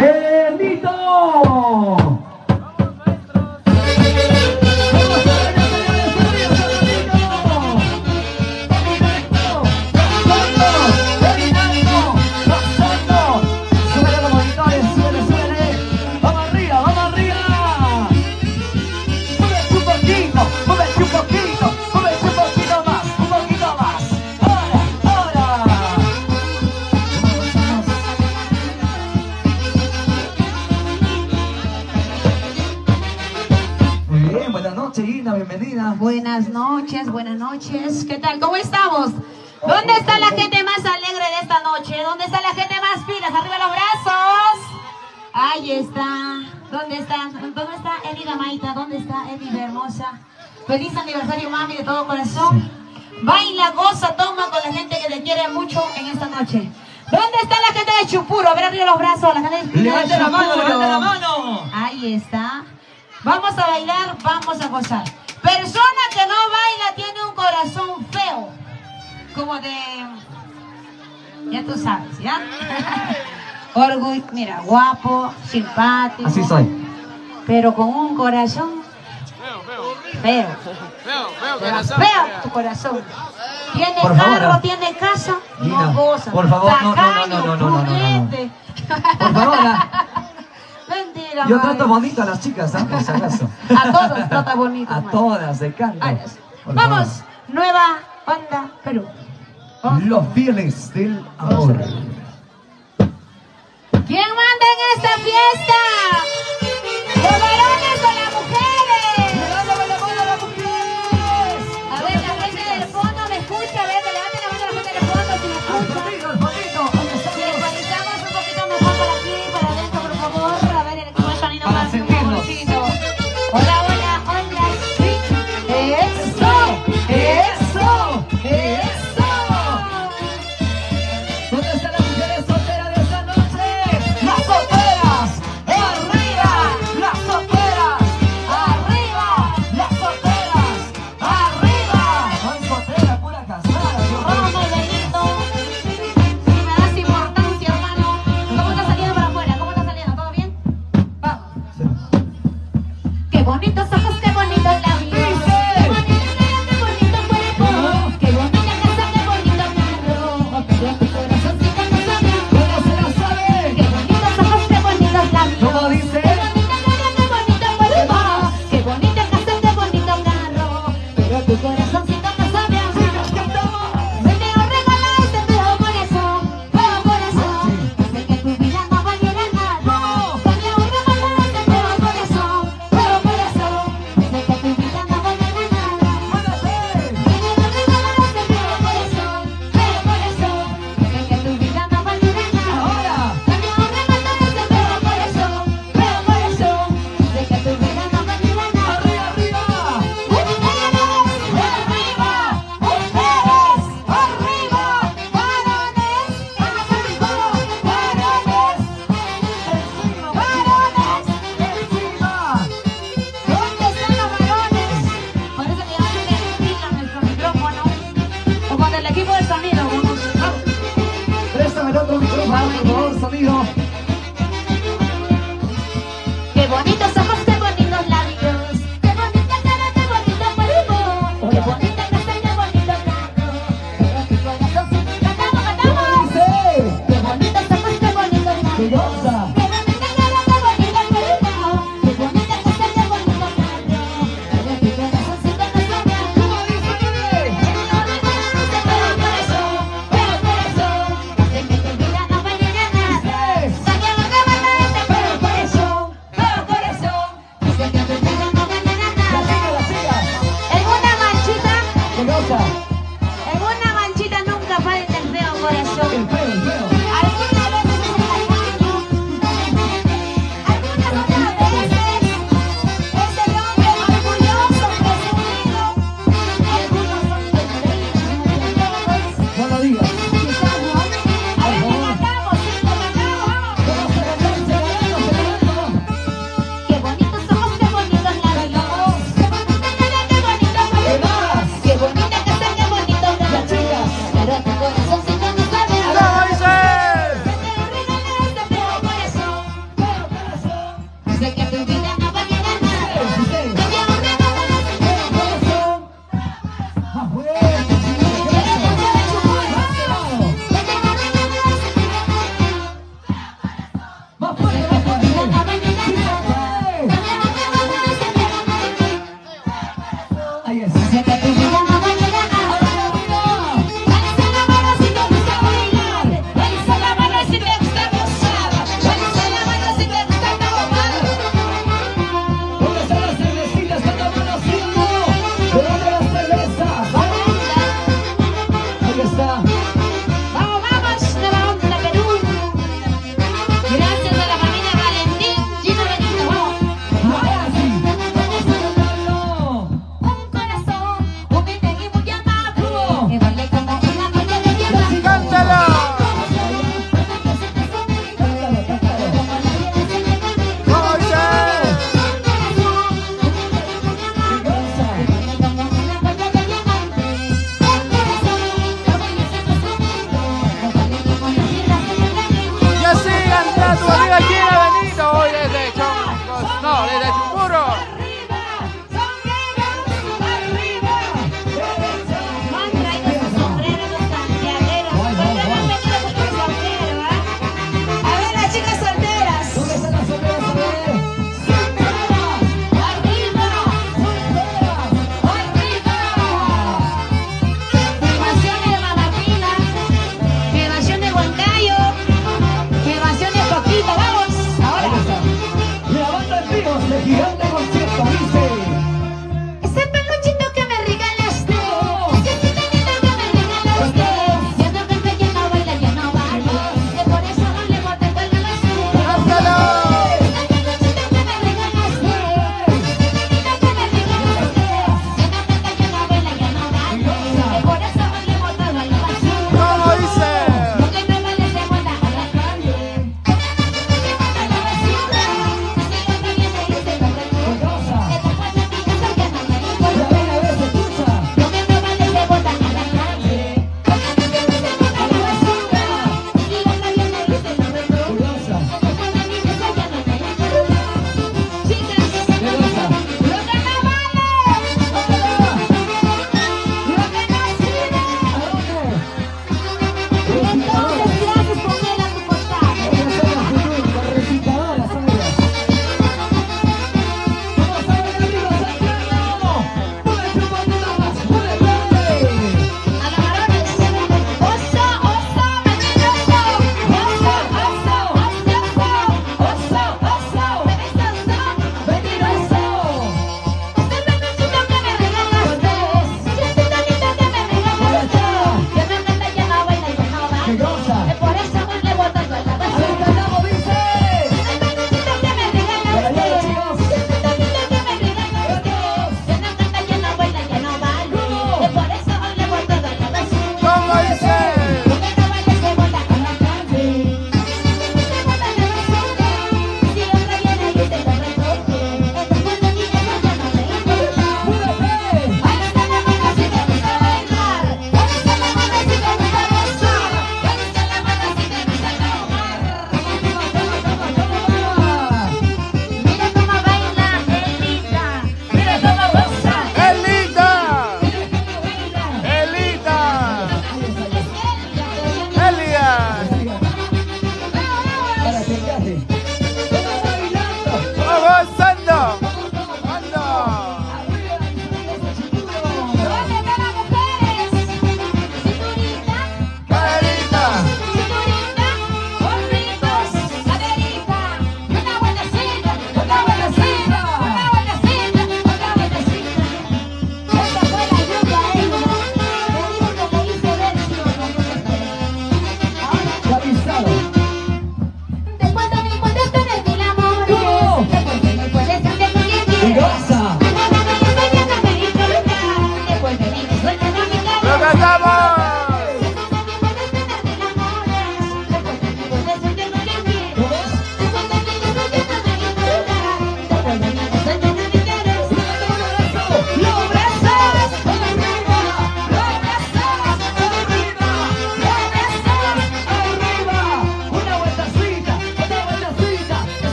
¡Benito! Bienvenida. Buenas noches. ¿Qué tal? ¿Cómo estamos? ¿Dónde está la gente más alegre de esta noche? ¿Dónde está la gente más pilas? ¡Arriba los brazos! Ahí está. ¿Dónde está Eddie Gamaita? ¿Dónde está Eddie hermosa? Feliz aniversario, mami, de todo corazón. Baila, goza, toma con la gente que te quiere mucho en esta noche. ¿Dónde está la gente de Chupuro? A ver, arriba los brazos. La gente de ¡Levante la mano, levante la mano! Ahí está. Vamos a bailar, vamos a gozar. Persona que no baila tiene un corazón feo. Como de... Ya tú sabes, ¿ya? Orgullo, mira, guapo, simpático. Así soy. Pero con un corazón feo. Feo tu corazón. Tiene carro, tiene casa, Lina, no goza. por favor, Tacaño, no. pudiente. Por favor, Mentira, yo madre. trato bonito a las chicas, ¿ah? Por si acaso. A todos trata bonito. A madre. todas, de canto. Vamos, Nueva Onda Perú. Vamos. Los fieles del amor. ¿Quién manda en esta fiesta? ¿Los varones o las mujeres? ¡Levántame la mano a las mujeres! A ver, la gente del fondo me escucha. A ver, levanten la mano a la gente del fondo si me escucha. ¡Al fondito! Si ecualizamos un poquito mejor para aquí, para adentro, por favor. A ver, el equipo de sonido Para más sentirnos. bonito. Hola, sí. Eso. ¿Dónde están las mujeres solteras de esta noche? ¡Las solteras! ¡Arriba! ¡Las solteras! ¡Arriba! ¡Las solteras! ¡Arriba! No hay soltera, pura casada. Vamos, Benito. Si me das importancia, hermano. ¿Cómo está saliendo para afuera? ¿Cómo está saliendo? ¿Todo bien? Vamos. Qué bonitos ojos, qué bonitos labios. Qué bonita cara, qué bonito cuerpo. Qué bonita casa, qué bonito carro. Pero tu corazoncito no sabe. ¿Cómo se la sabe? Qué bonitos ojos, qué bonitos labios. ¿Cómo dice? Qué bonita cara, qué bonito cuerpo. Qué bonita casa, qué bonito carro. Pero tu corazoncito no sabe. Se te lo regala este feo corazón. Hace que tu vida no valiera nada. Se te lo regala este feo corazón.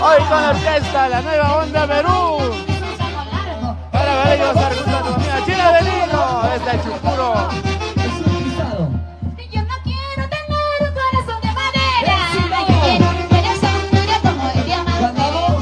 Hoy con la orquesta, la nueva onda Perú. Para ver, yo voy a estar junto a tu amiga Chila Belino, desde el Chucuro. Yo no quiero tener un corazón de madera. Yo quiero un corazón duro como el diamante. Cantamos.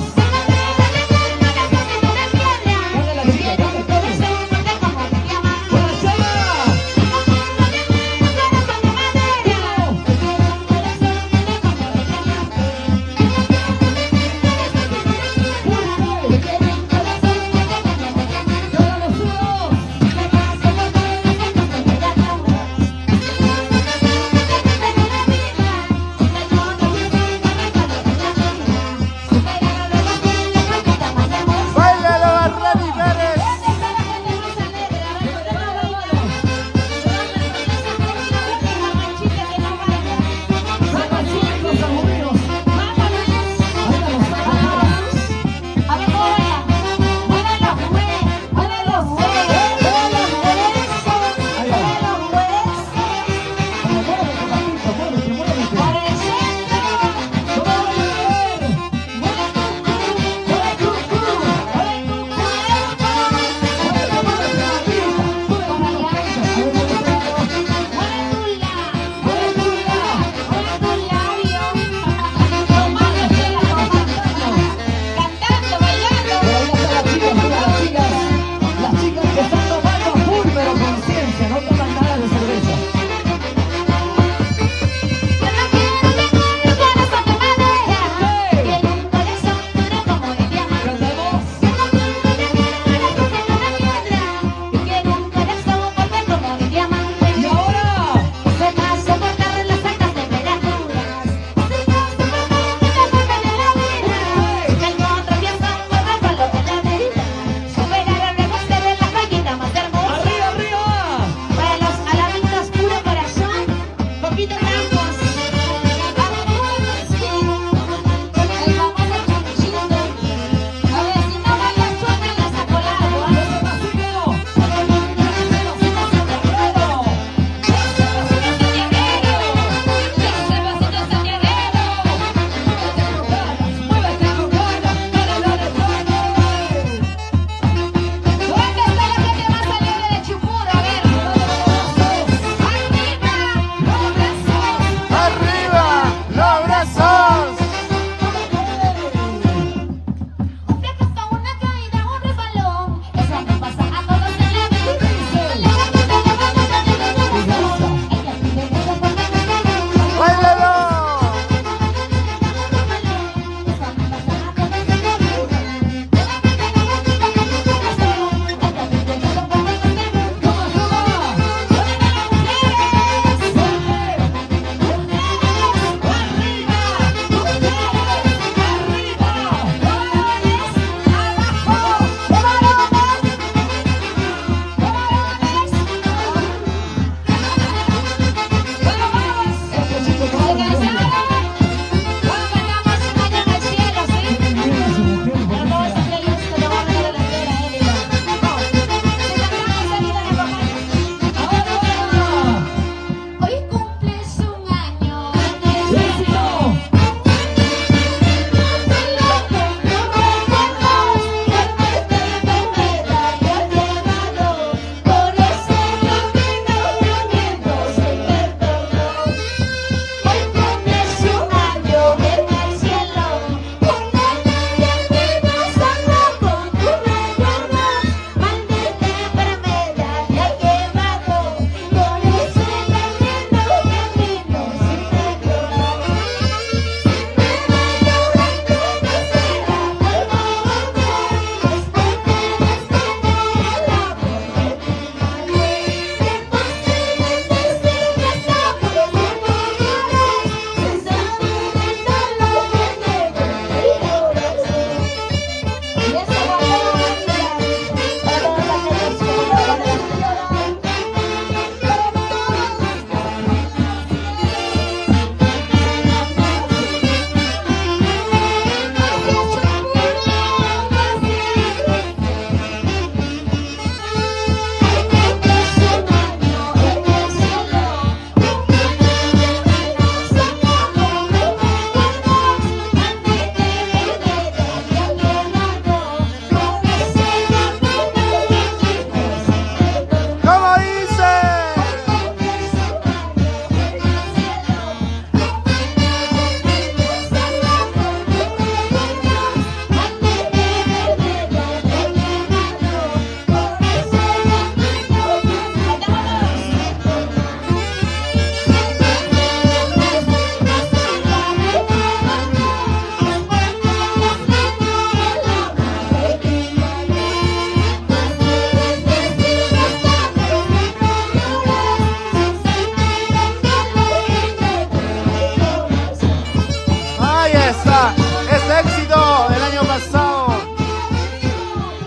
Ahí está, este éxito del año pasado.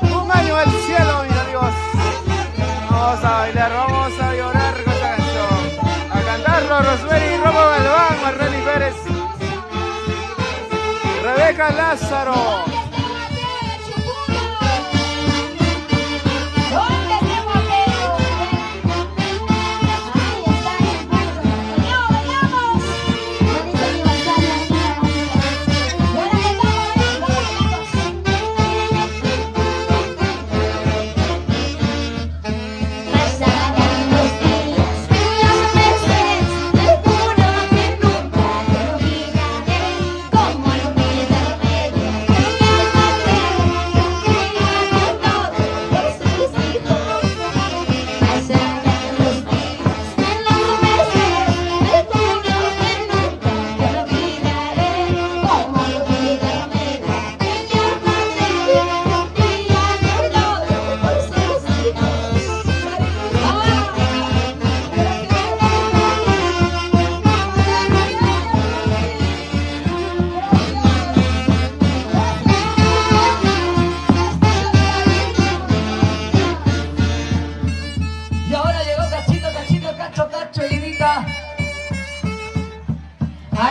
Un año del cielo, mis amigos. Vamos a bailar, vamos a llorar con esta canción. A cantarlo, Rosemary Romo Galván, Marlene Pérez, Rebeca Lázaro.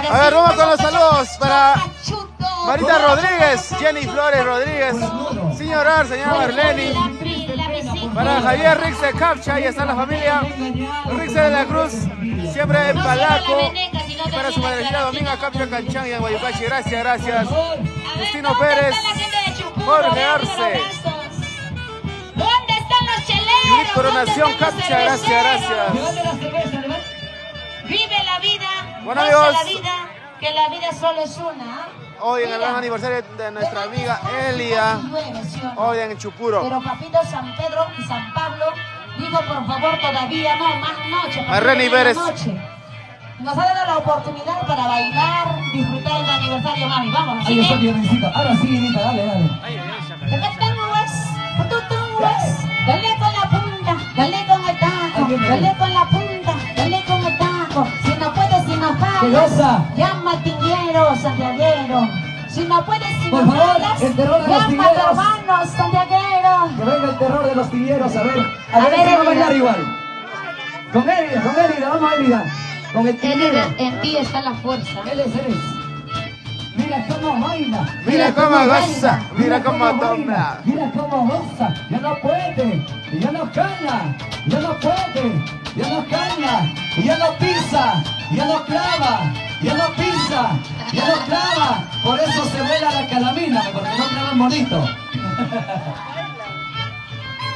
A ver, vamos con los saludos para Marita Rodríguez, Jenny Flores Rodríguez, señora Marlene, para Javier Rix de Capcha, ahí está la familia Rix de la Cruz, siempre en Palaco, y para su madrecita Dominga Capcha Canchán y en Guayucachi, gracias. Justino Pérez, Jorge Arce, Judith Coronación Capcha, gracias. Vive la vida, bueno, amigos, la vida, que la vida solo es una. Hoy en el gran aniversario de nuestra amiga Elia, hoy en Chupuro. Pero papito San Pedro y San Pablo dijo, por favor, todavía no, más noche. Marlene Pérez. Nos ha dado la oportunidad para bailar, disfrutar el aniversario, mami. Vamos, ahí está, Dionisita. Ahora sí, Dionita, dale. Dale con la punta, dale con el taco, dale con la punta, dale con el taco. Si no puedes, si no pagas, llama al tinguero, santiaguero. Si no puedes, si no pagas, llama a tu hermano, santiaguero. Que venga el terror de los tigueros, a ver si va a bailar igual. Con Elida, vamos Elida. Con el tinguero. En ti está la fuerza. Él es. Mira cómo baila. Mira cómo goza, mira cómo toma. Mira cómo goza. Ya no puede, ya no caña. Ya no puede, ya no caña. Ya no pisa, ya no clava. Ya no pisa, ya no clava. Por eso se vuela la calamina, porque no clavan bonito.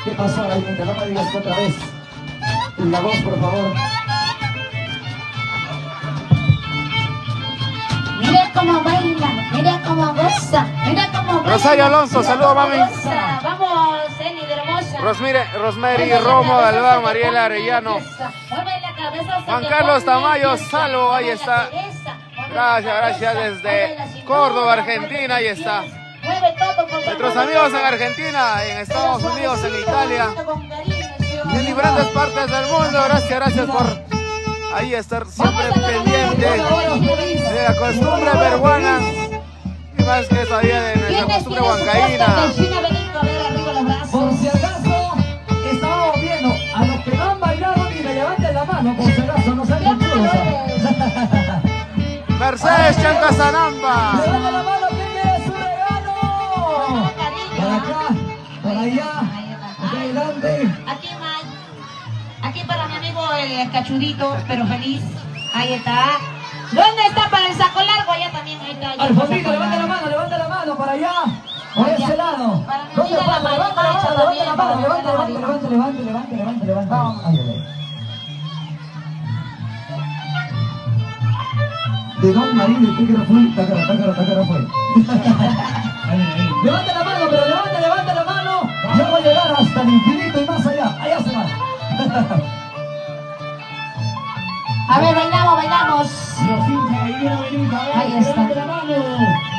¿Qué pasó, Galinita? No me digas que otra vez. La voz, por favor. Mira cómo baila, mira cómo goza, mira cómo baila. Rosario Alonso, saludos, mami. Vamos, Eli de hermosa. Rosemary Romo Galván, Mariela Arellano, Juan Carlos Tamayo, Salvo, ahí está. Gracias desde Córdoba, Argentina, ahí está. Nuestros amigos en Argentina, en Estados Unidos, en Italia y en diferentes partes del mundo, gracias por ahí estar siempre pendiente de la costumbre peruana y más que todavía de nuestra costumbre huancaína. Por si acaso, estábamos viendo a los que no han bailado y me levanten la mano, por si acaso, no sean conchudos. Mercedes Chancasanamba. ¡Levanta la mano! ¿Quién quiere su regalo? Por acá, por allá, aquí adelante. Aquí para mi amigo el cachudito, pero feliz. Ahí está. ¿Dónde está para el saco largo? Allá también, ahí está. Al fondito, levanta la mano, para allá. Por ese lado. ¿Dónde está? Levanta la mano, levante. Ay. De Don Marino, ¿y qué que no fue? Tácara fue. Levante la mano, pero levante la mano. Yo voy a llegar hasta el infinito y más allá. Allá se va. A ver, bailamos. Ahí está.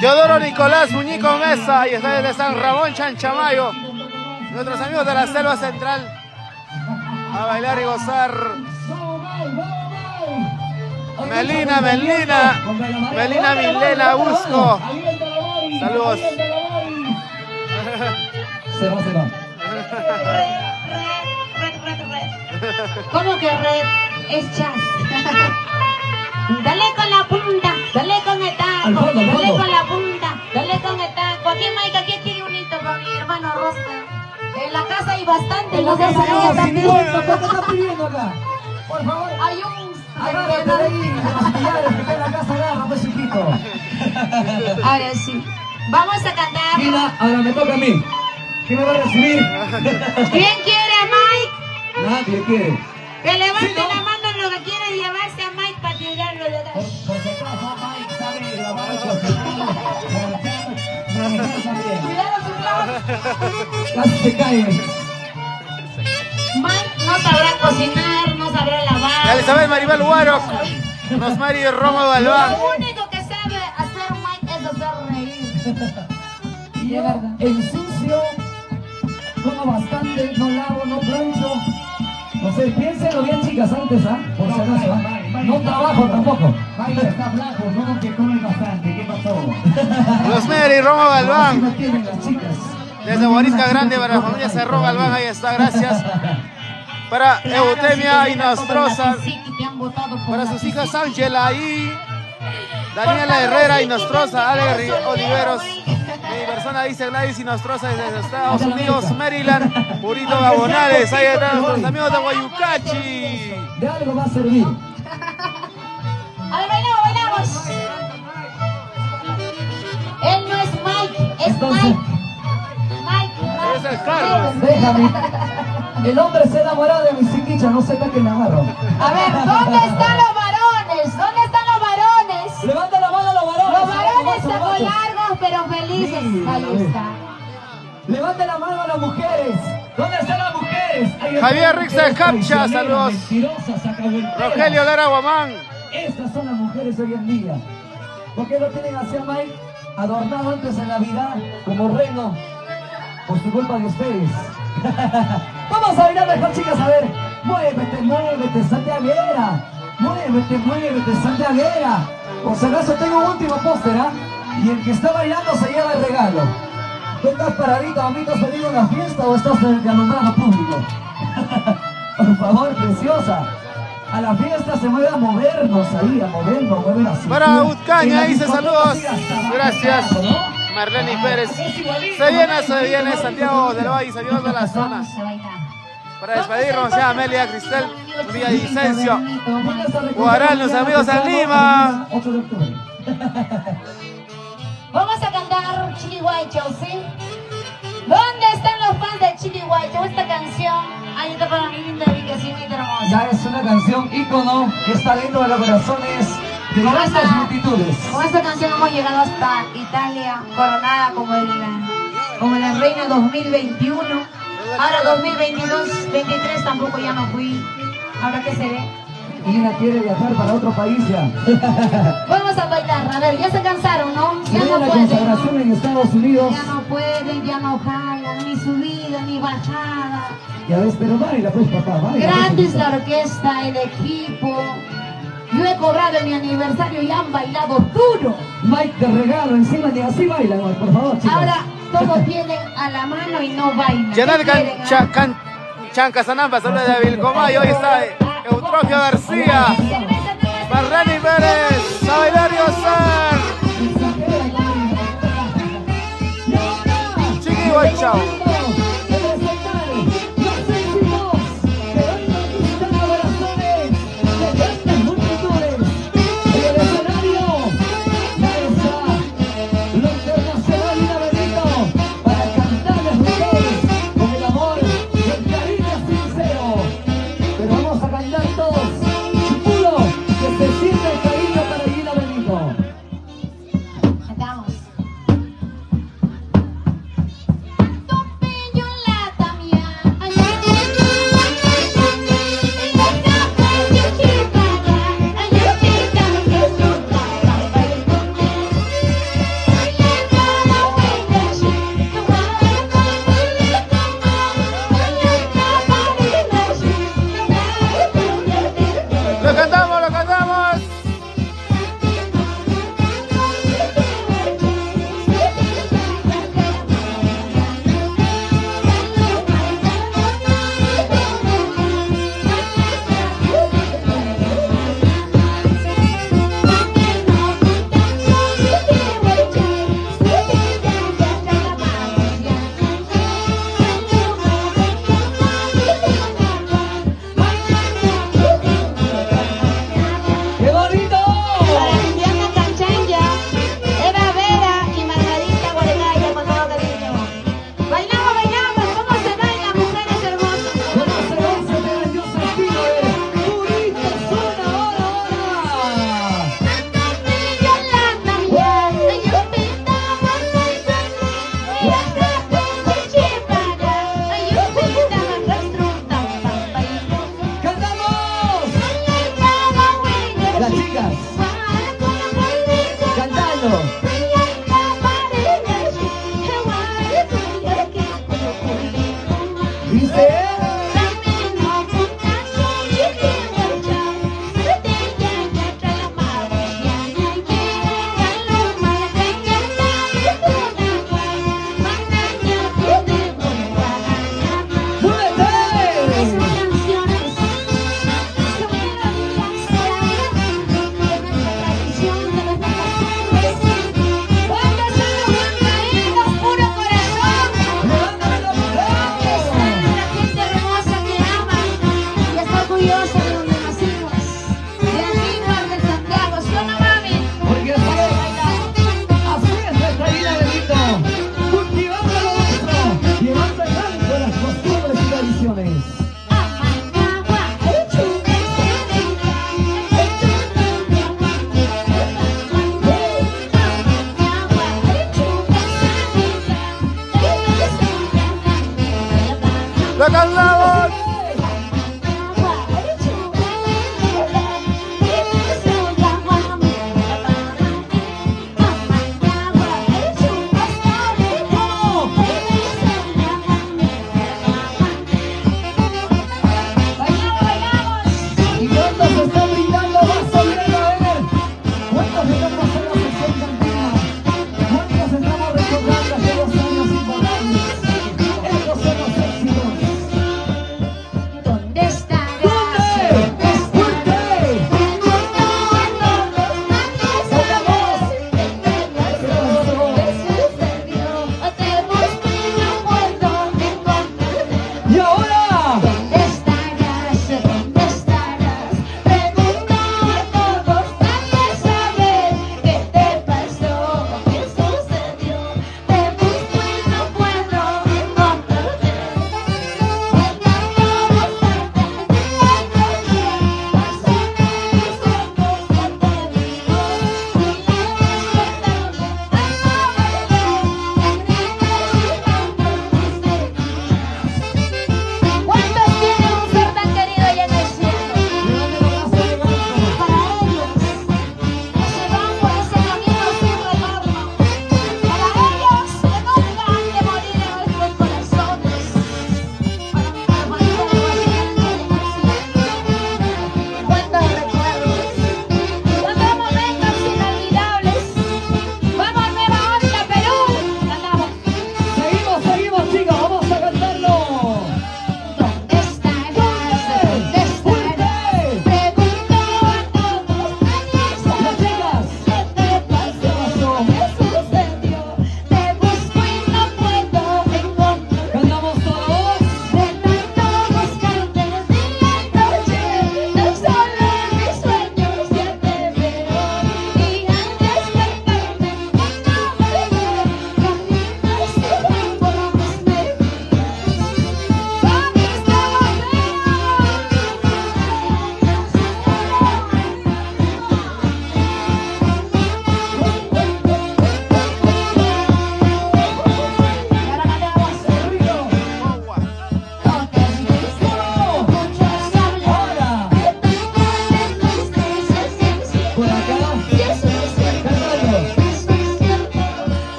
Yodoro Nicolás Muñico Mesa, ahí está desde San Ramón Chanchamayo. Nuestros amigos de la Selva Central. A bailar y gozar. Melina Milena Busco. Saludos. Se va. ¿Cómo que red? Es jazz. Dale con la punta, dale con el taco, dale con la punta, dale con el taco. Aquí Mike, aquí quiere unito con mi hermano Roster. En la casa hay bastante. En la casa hay bastante. ¿Qué está pidiendo acá? Por favor. Hay un... Agárrate de ahí, de los pilares que está en la casa, agarra, pues, chiquito. Ahora sí. Vamos a cantar. Mira, ahora me toca a mí. ¿Quién me va a recibir? ¿Quién quiere a Mike? Nadie quiere. Que levante la mano lo que quiere llevarse a Mike para tirarlo de acá. Por si acaso, Mike sabe la marcha. Cuidado su clavo. Casi se cae. Mike no sabrá cocinar, no sabrá lavar. Elizabeth Maribel Huaro, Rosmary Romo Galván. Lo único que sabe hacer Mike es hacer reír. Y yo ensucio, como bastante, no lavo, no plancho. No sé, piénsenlo bien, chicas, antes, ¿ah? Por si acaso, ¿ah? No trabajo tampoco. Mike está flaco, no que come bastante. ¿Qué pasó? Rosmary Romo Así Galván. no tienen las chicas. Desde Borisca Grande para la familia Cerro Galván, ahí está, gracias. Para Eutemia y Nostrosa, para sus hijas Ángela y Daniela Herrera y Nostrosa, Ale Oliveros. Mi persona dice Gladys y Nostrosa desde Estados Unidos, Maryland, Purito Gabonales, ahí están nuestros amigos de Guayucachi. De algo va a servir. A ver, bailamos. Él no es Mike, es Entonces, Mike. Es el Carlos. déjame. El hombre se enamoró de mi chiquicha, no sepa que me agarro. A ver, ¿dónde están los varones? ¿Dónde están los varones? Levanta la mano a los varones. Los varones están largos pero felices. Sí, Ahí está. Levanta la mano a las mujeres. ¿Dónde están las mujeres? Javier Rixa Capcha, saludos. Rogelio Lara Guamán. Estas son las mujeres hoy en día. ¿Por qué lo tienen así a Mike? Adornado antes en la vida como reino. Por su culpa de ustedes. Vamos a bailar mejor, chicas, a ver. Muévete, santiaguera. Muévete, santiaguera. Por si acaso tengo un último póster, ¿ah? Y el que está bailando se lleva el regalo. ¿Tú estás paradita, mamita, saliendo a una fiesta o estás en el alumbrado público? Por favor, preciosa. A la fiesta se mueve a movernos ahí, a movernos, mueve la cintura. Para Utcaña, En la dice discoteca, saludos. sí, hasta Gracias. abajo, ¿no? Marlene Pérez. Se viene Santiago del Valle, saludos de la zona. Vamos a bailar. Para despedirnos, ya Amelia Cristel Villavicencio. Guarán, Guarán, los amigos en Lima. 8 de octubre. Vamos a cantar Chiquihuaycho, ¿sí? ¿Dónde están los fans de Chiquihuaycho? Esta canción, ahí está para mi linda Vicecimita hermosa. Ya es una canción ícono que está dentro de los corazones de grandes multitudes. Con esta canción hemos llegado hasta Italia, coronada como la reina 2021. Ahora 2022, 23 tampoco ya no fui. Ahora qué se ve. Y ella quiere viajar para otro país ya. Vamos a bailar, a ver, ya se cansaron, ¿no? Ya Tiene no la pueden, consagración ¿no? en Estados Unidos. Ya no pueden, ya no jalan, ni subida, ni bajada. Ya ves, pero baila pues, papá, baila. Grande pues, es la orquesta, el equipo. Yo he cobrado en mi aniversario y han bailado duro. Mike, te regalo encima de así baila, Mike, por favor, chicos. Ahora todos tienen a la mano y no bailan. Yanel ¿Qué quieren, Chancasanampa, saludos de Vilcomayo, hoy está Eutrofio García. Marlene Pérez, a bailar y gozar. Chiquihuaycho. Cantamos. ¡Lo cantamos!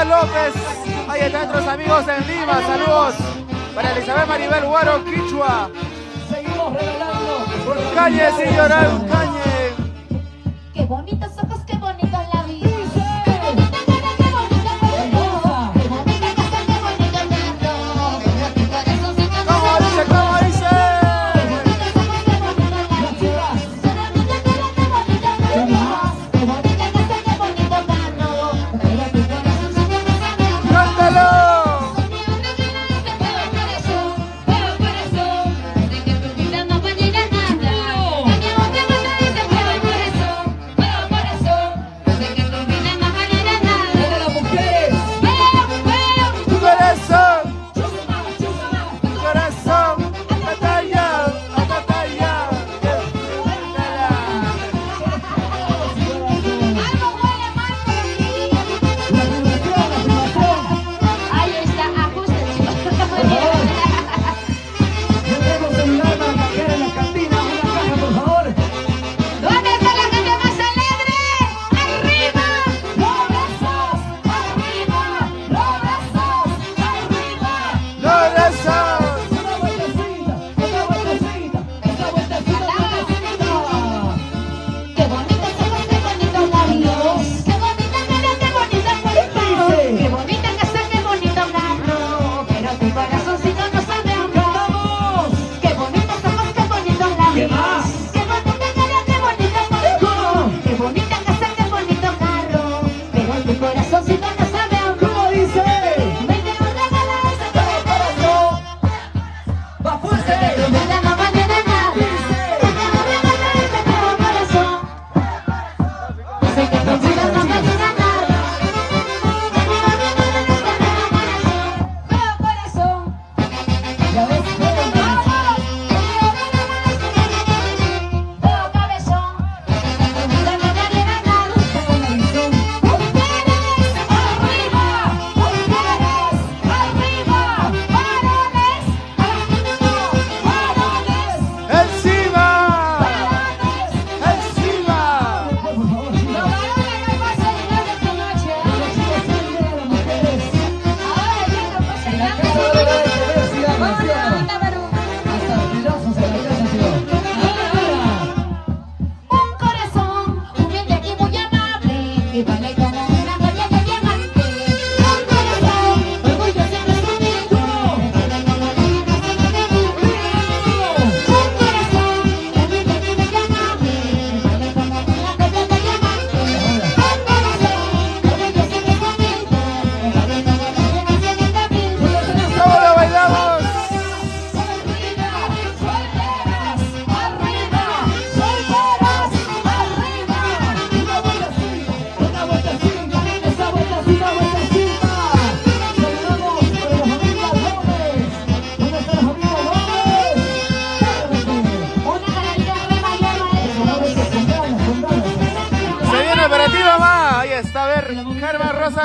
López, ahí están nuestros amigos en Lima, saludos para Elizabeth Maribel Guaro, Quichua. Seguimos regalando. Calle sin llorar, un cañe. Qué bonitos ojos, qué bonitos labios. Por eso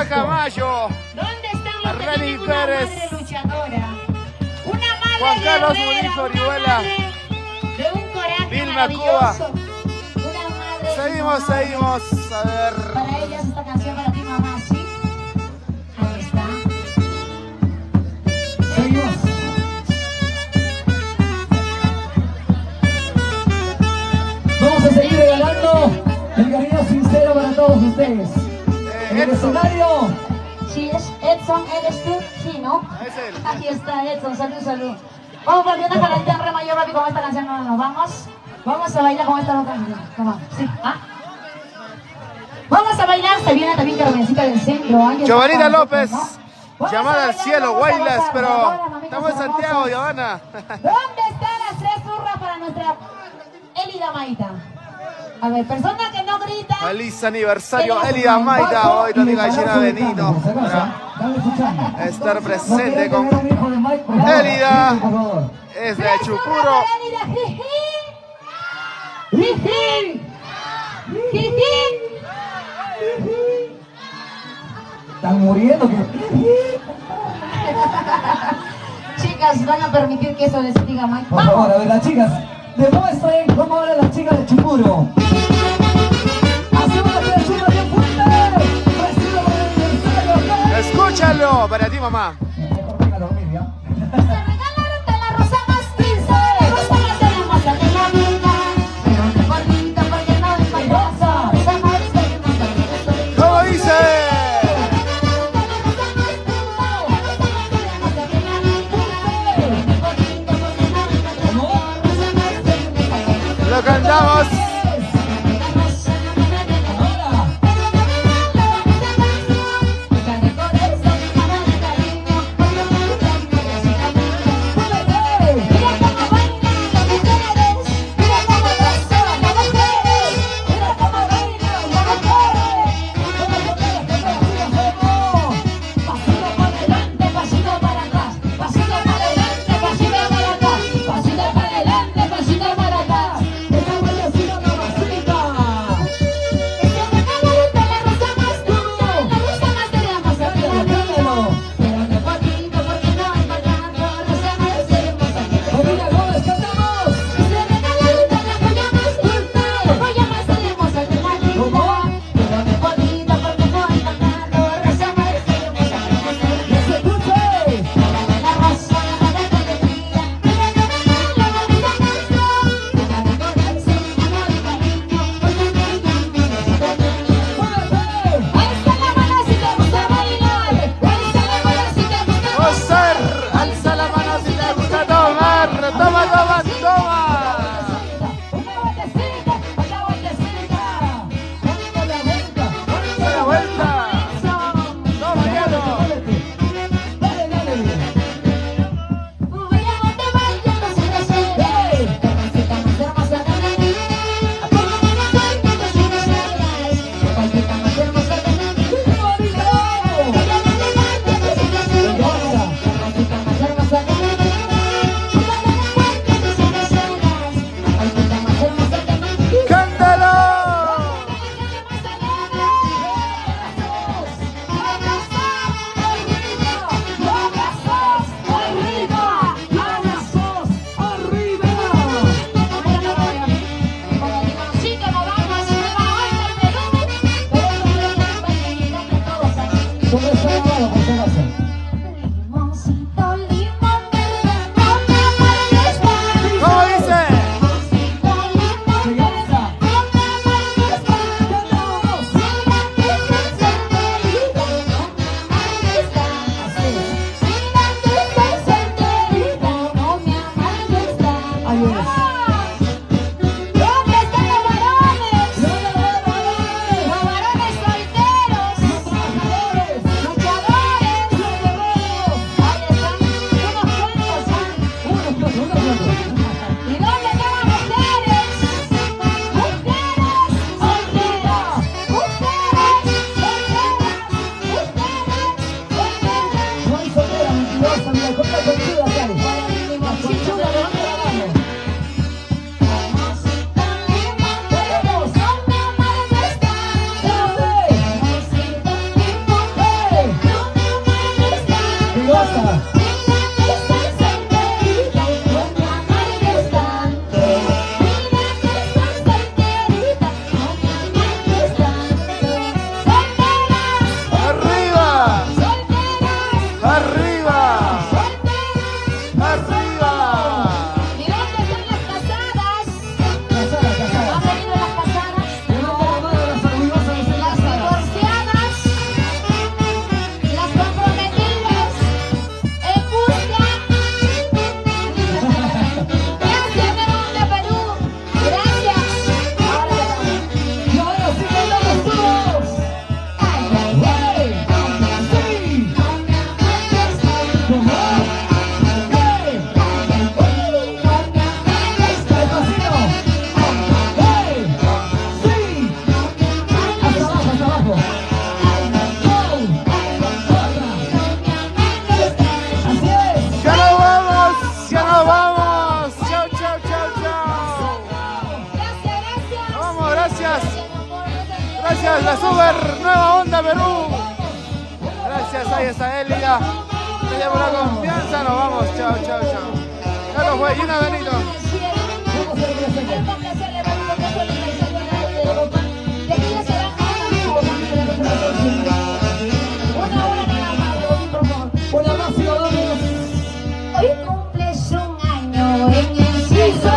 María Camacho. ¿Dónde están los que Reni tienen una Pérez. madre luchadora? Una madre Juan Carlos guerrera, Murillo una Orihuela. madre de un coraje Vilma maravilloso. Una madre Seguimos. A ver. Para ellas esta canción para ti, mamá, ¿sí? Ahí está. Seguimos. Vamos a seguir regalando el cariño sincero para todos ustedes. En el Edson. escenario. Sí, es Edson, ¿eres tú? Sí, ¿no? Es él. Aquí está Edson, salud. Vamos para una jaladita en re mayor rápido con esta canción, no nos vamos. Vamos a bailar con esta otra canción. ¿Cómo? ¿Sí? ¿Ah? Vamos a bailar, se viene también Carmencita del Centro. Giovanita López, llamada al bailar, cielo, vamos a Guaylas, gozar, pero ahora, mamitas estamos en Santiago, hermosas. Giovanna. ¿Dónde están las 3 zurras para nuestra Elida Maita? A ver, persona que no grita. Feliz aniversario, Elida Maita, hoy también Gallina Benito. Para estar presente con Elida, es de Chupuro. Elida, jiji. Jiji. Están muriendo. Chicas, van a permitir que eso les diga Mike. Por favor, a ver, las chicas, demuestren cómo hablan las chicas de Chupuro. Hacemos la canción bien fuerte. Recibo el aniversario. Escúchalo, para ti, mamá. Mejor venga a dormir, ¿ya? Se regalaron de la rosa más 15, rosa más hermosa de la vida. Pero no bonita porque no es payasa. Esa madre es hermosa, ¿Cómo dice? Lo cantamos. Pasito para adelante, pasito para atrás. Gracias, la super nueva onda Perú. Gracias, ahí está Elia. Gracias por la confianza, nos vamos. Chao, chao, chao. Ya lo fue, Gina Benito. Hoy cumples un año en el cielo.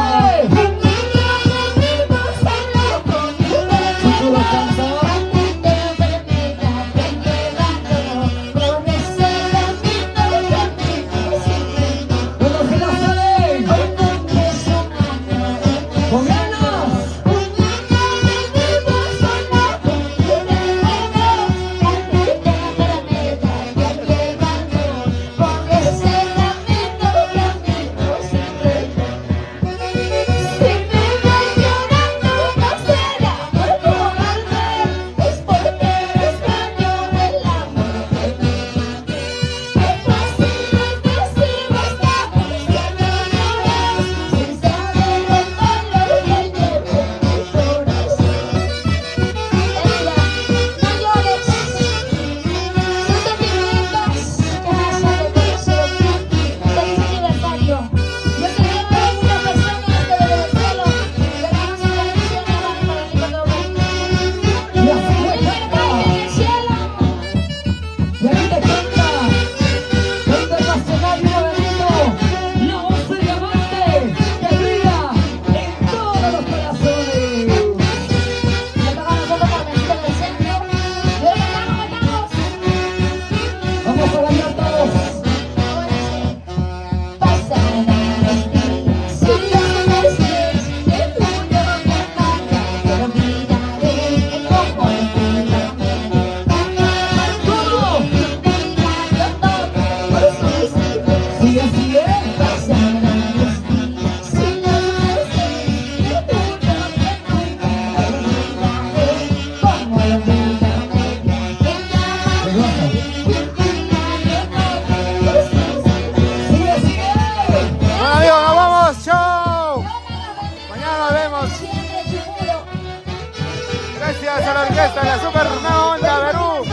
Gracias a la orquesta, la super nueva onda Perú.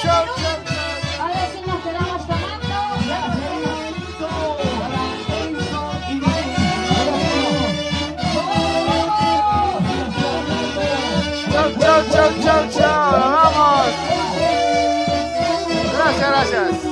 Chau, chau. Ahora sí nos quedamos tomando. Chau, chau, chau, chau, chau. Nos vamos. Gracias, gracias.